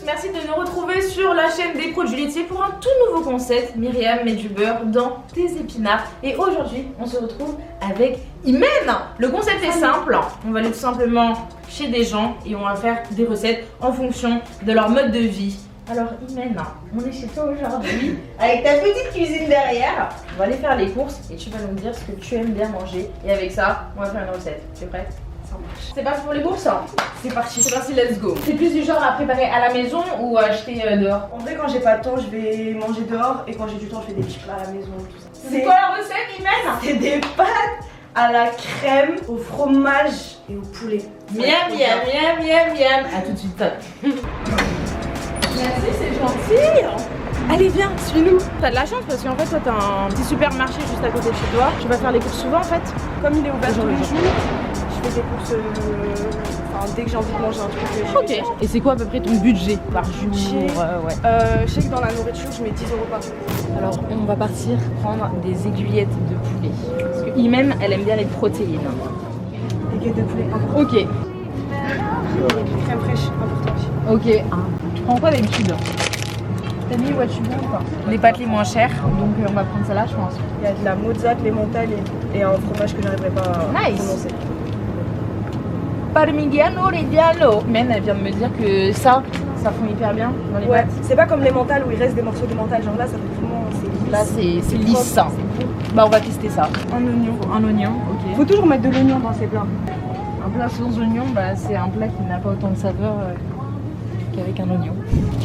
merci de nous retrouver sur la chaîne des produits laitiers pour un tout nouveau concept. Myriam met du beurre dans tes épinards. Et aujourd'hui, on se retrouve avec Imen. Le concept est simple, on va aller tout simplement chez des gens et on va faire des recettes en fonction de leur mode de vie. Alors Imen, on est chez toi aujourd'hui avec ta petite cuisine derrière. On va aller faire les courses et tu vas nous dire ce que tu aimes bien manger. Et avec ça, on va faire une recette. Tu es prête? C'est parti pour les courses? C'est parti, let's go. C'est plus du genre à préparer à la maison ou à acheter dehors? En vrai, quand j'ai pas de temps, je vais manger dehors et quand j'ai du temps, je fais des petits plats à la maison et tout ça. C'est quoi la recette, Imen? C'est des pâtes à la crème, au fromage et au poulet. Miam, miam, miam, miam, miam. A tout de suite. Merci, c'est gentil. Allez, viens, suis-nous. T'as de la chance parce qu'en fait, toi, t'as un petit supermarché juste à côté de chez toi. Tu vas faire les courses souvent en fait? Comme il est ouvert tous les jours, je fais des courses dès que j'ai envie de manger un truc. Ok. Et c'est quoi à peu près ton budget par jour? Je sais que dans la nourriture, je mets 10 € par jour. Alors, on va partir prendre des aiguillettes de poulet. Parce que Imen, elle aime bien les protéines. Aiguillettes de poulet, important. Ok. Crème fraîche, important aussi. Ok. Tu prends quoi d'habitude? T'as mis what you want quoi? Les pâtes les moins chères, donc on va prendre ça là, je pense. Il y a de la mozza, l'emmental et un fromage que j'arriverai pas à prononcer. Parmigiano Reggiano. Men, elle vient de me dire que ça fond hyper bien dans les pâtes. C'est pas comme l'emmental où il reste des morceaux d'emmental, genre là ça fait vraiment lisse. Là c'est lisse. Bah on va tester ça. Un oignon, ok. Faut toujours mettre de l'oignon dans ces plats. Un plat sans oignon, bah c'est un plat qui n'a pas autant de saveur qu'avec un oignon.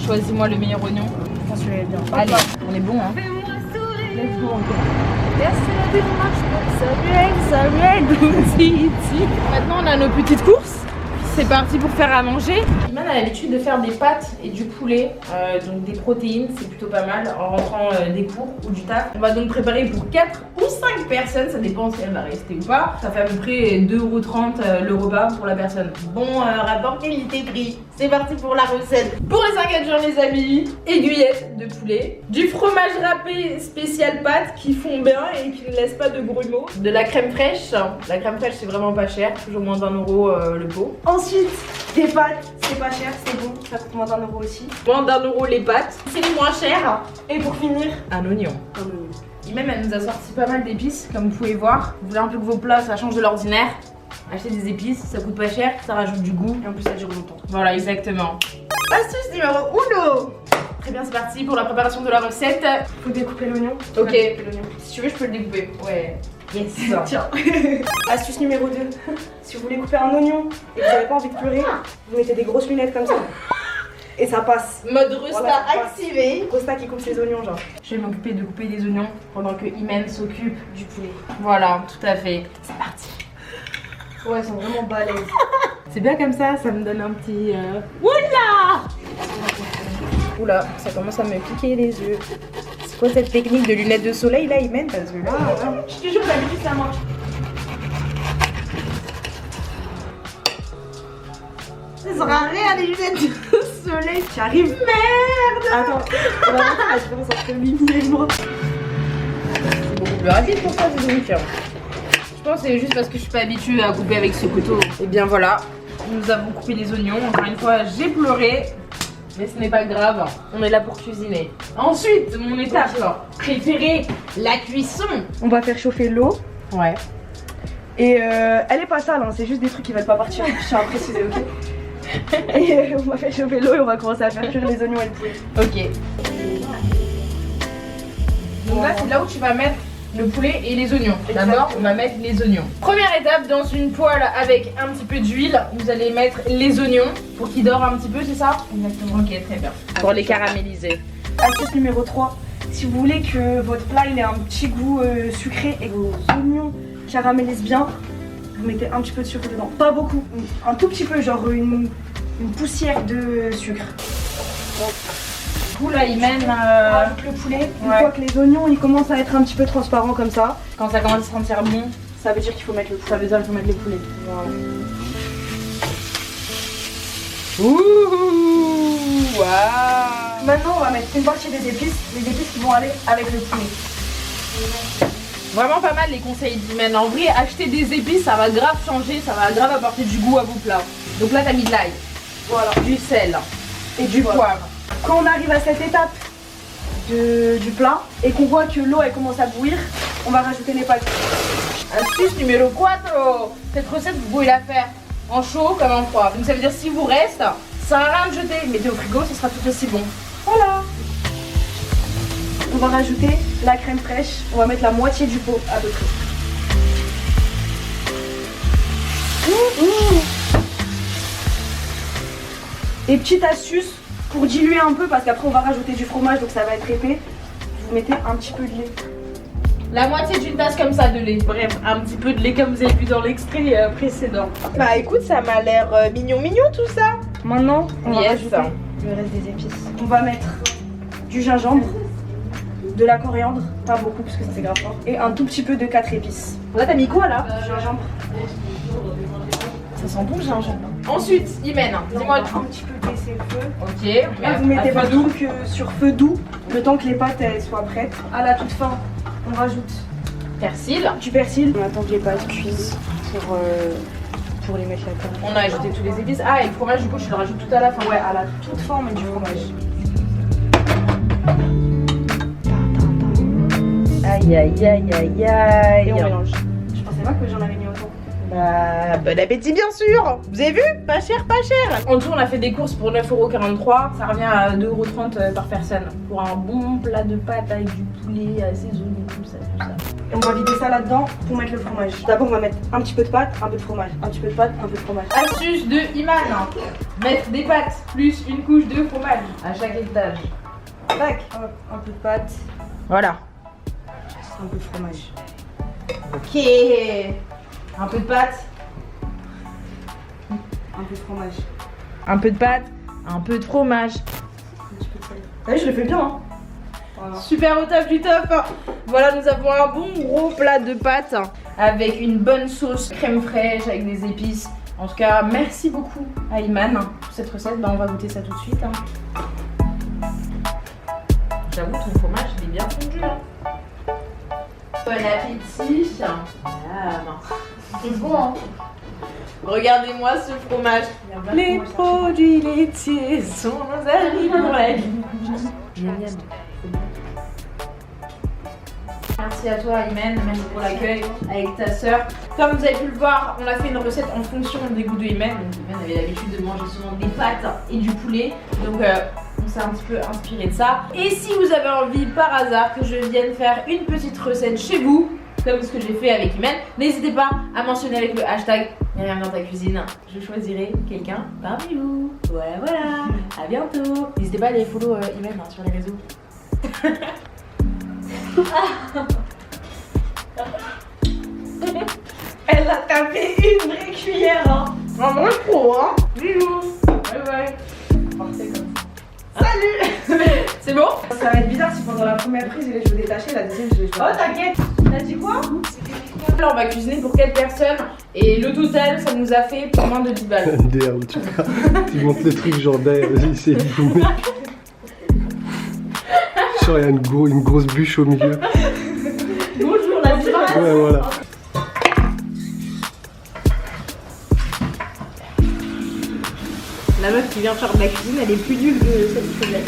Choisis-moi le meilleur oignon. Je pense que je bien. Allez, on est bon hein. Let's go encore. Maintenant on a nos petites courses. C'est parti pour faire à manger. Iman a l'habitude de faire des pâtes et du poulet, donc des protéines, c'est plutôt pas mal en rentrant des cours ou du taf. On va donc préparer pour 4 ou 5 personnes, ça dépend si elle va rester ou pas. Ça fait à peu près 2,30 € le repas pour la personne. Bon rapport qualité-prix. C'est parti pour la recette. Pour les ingrédients les amis, aiguillettes de poulet, du fromage râpé spécial pâte qui fond bien et qui ne laisse pas de grumeaux, de la crème fraîche. La crème fraîche c'est vraiment pas cher, toujours moins d'1 € le pot. Ensuite, des pâtes, c'est pas cher, c'est bon, ça coûte moins d'1 € aussi. Moins d'1 € les pâtes, c'est les moins chères. Et pour finir, un oignon. Même elle nous a sorti pas mal d'épices, comme vous pouvez voir. Vous voulez un peu que vos plats ça change de l'ordinaire, achetez des épices, ça coûte pas cher, ça rajoute du goût. Et en plus ça dure longtemps. Voilà, exactement. Astuce numéro 1. Très bien, c'est parti pour la préparation de la recette. Faut découper l'oignon. Ok, si tu veux je peux le découper. Ouais. Yes. Tiens. Astuce numéro 2. Si vous voulez couper un oignon et que vous n'avez pas envie de pleurer, vous mettez des grosses lunettes comme ça. Et ça passe. Mode Rosta Voilà, activé. Rosta qui coupe ses oignons genre. Je vais m'occuper de couper les oignons pendant que Imen s'occupe du poulet. Voilà, tout à fait. C'est parti. Ouais, elles sont vraiment balèzes. C'est bien comme ça me donne un petit... Oula! Oula, ça commence à me piquer les yeux. C'est quoi cette technique de lunettes de soleil là, Imen? Parce que là... Je te jure, d'habitude ça marche. Ça sert à rien les lunettes de soleil. J'arrive. Merde! Attends, on va voir la différence entre Mimi et moi. C'est beaucoup plus rapide pour ça, c'est donc. Je pense que c'est juste parce que je suis pas habituée à couper avec ce couteau. Et bien voilà, nous avons coupé les oignons. Encore une fois, j'ai pleuré. Mais ce n'est pas grave, on est là pour cuisiner. Ensuite, mon étape préférée, la cuisson. On va faire chauffer l'eau. Ouais. Et elle est pas sale, hein, c'est juste des trucs qui veulent pas partir. Je tiens à préciser, ok? Et on va faire chauffer l'eau et on va commencer à faire cuire les oignons et le poulet. Ok. Donc là, c'est là où tu vas mettre le poulet et les oignons. D'abord, on va mettre les oignons. Première étape, dans une poêle avec un petit peu d'huile, vous allez mettre les oignons pour qu'ils dorent un petit peu, c'est ça? Exactement. Ok, très bien. Pour les caraméliser. Astuce numéro 3. Si vous voulez que votre plat il ait un petit goût sucré et que vos oignons caramélisent bien, vous mettez un petit peu de sucre dedans. Pas beaucoup, un tout petit peu, genre une poussière de sucre. Du coup là, il mène avec le poulet. Une fois que les oignons ils commencent à être un petit peu transparents comme ça, quand ça commence à se sentir bon, ça veut dire qu'il faut mettre le poulet. Ça veut dire qu'il faut mettre les poulets. Voilà. Ouh, waouh. Maintenant on va mettre une partie des épices qui vont aller avec le poulet. Vraiment pas mal les conseils d'Imen. En vrai, acheter des épices, ça va grave changer, ça va grave apporter du goût à vos plats. Donc là, t'as mis de l'ail, Voilà. du sel, et du poivre. Quand on arrive à cette étape du plat et qu'on voit que l'eau elle commence à bouillir, on va rajouter les pâtes. Astuce numéro 4. Cette recette, vous pouvez la faire en chaud comme en froid. Donc ça veut dire si vous reste, ça sert à rien de jeter. Mettez au frigo, ce sera tout aussi bon. Voilà. On va rajouter la crème fraîche. On va mettre la moitié du pot à peu près. Et petite astuce pour diluer un peu parce qu'après on va rajouter du fromage donc ça va être épais. Vous mettez un petit peu de lait. La moitié d'une tasse comme ça de lait. Bref, un petit peu de lait comme vous avez vu dans l'extrait précédent. Bah écoute, ça m'a l'air mignon tout ça. Maintenant, on va Yes. rajouter le reste des épices. On va mettre du gingembre, de la coriandre, pas beaucoup parce que ça c'est grave fort, et un tout petit peu de 4 épices. Là t'as mis quoi là? Du gingembre. Ça sent bon le gingembre. Ensuite, Imen, dis-moi Un tout. petit peu baisser le feu. Ok, Là, vous mettez votre truc sur feu doux, le temps que les pâtes elles soient prêtes. À la toute fin, on rajoute Persil. du persil. On attend que les pâtes cuisent pour les mettre là-dedans. On a ajouté tous les épices. Ah, et le fromage, du coup, je le rajoute tout à la fin. Ouais, à la toute fin, on met du fromage. Aïe, aïe, aïe, aïe, aïe. Et on mélange. Je pensais pas que j'en avais mis autant. Bah, bon appétit, bien sûr. Vous avez vu? Pas cher, pas cher. En tout, on a fait des courses pour 9,43 €. Ça revient à 2,30 € par personne. Pour un bon plat de pâtes avec du poulet assaisonné, tout ça, tout ça. Et on va vider ça là-dedans pour mettre le fromage. D'abord, on va mettre un petit peu de pâte, un peu de fromage. Un petit peu de pâte, un peu de fromage. Astuce de Iman. Mettre des pâtes plus une couche de fromage à chaque étage. Tac. Hop, un peu de pâte, Voilà. un peu de fromage. Ok. Un peu de pâte. Un peu de fromage. Un peu de pâte. Un peu de fromage. Un petit peu de sel. T'as vu, je le fais bien, hein. Voilà. Super au top du top. Voilà, nous avons un bon gros plat de pâtes avec une bonne sauce crème fraîche avec des épices. En tout cas, merci beaucoup à Iman pour cette recette. Bah, on va goûter ça tout de suite. J'avoue, ton fromage, il est bien fondu. Bon appétit. C'est bon, hein. Regardez-moi ce fromage. Les produits laitiers sont nos amis pour la vie. Miam, miam. Merci à toi Imen, merci pour l'accueil avec ta soeur. Comme vous avez pu le voir, on a fait une recette en fonction des goûts de Imen. Donc Imen avait l'habitude de manger souvent des pâtes et du poulet. Donc on s'est un petit peu inspiré de ça. Et si vous avez envie par hasard que je vienne faire une petite recette chez vous, comme ce que j'ai fait avec Imen, n'hésitez pas à mentionner avec le hashtag Myriam dans ta cuisine. Je choisirai quelqu'un parmi vous. Voilà, voilà. À bientôt. N'hésitez pas à aller follow Imen sur les réseaux. Elle a tapé une vraie cuillère, hein. En vrai pro, hein. Bisous. Bye bye. Parfait comme ça. Salut. C'est bon? Ça va être bizarre si pendant la première prise j'ai les cheveux détachés, la deuxième j'ai les cheveux. Oh t'inquiète. T'as dit quoi? Alors on va cuisiner pour 4 personnes et le total ça nous a fait pour moins de 10 balles. MDR, tu montes le truc genre derrière, vas-y, c'est boumé. Genre il y a une grosse bûche au milieu. Bonjour la vie. Ouais, voilà. La meuf qui vient faire de la cuisine elle est plus nulle que celle qui faisait.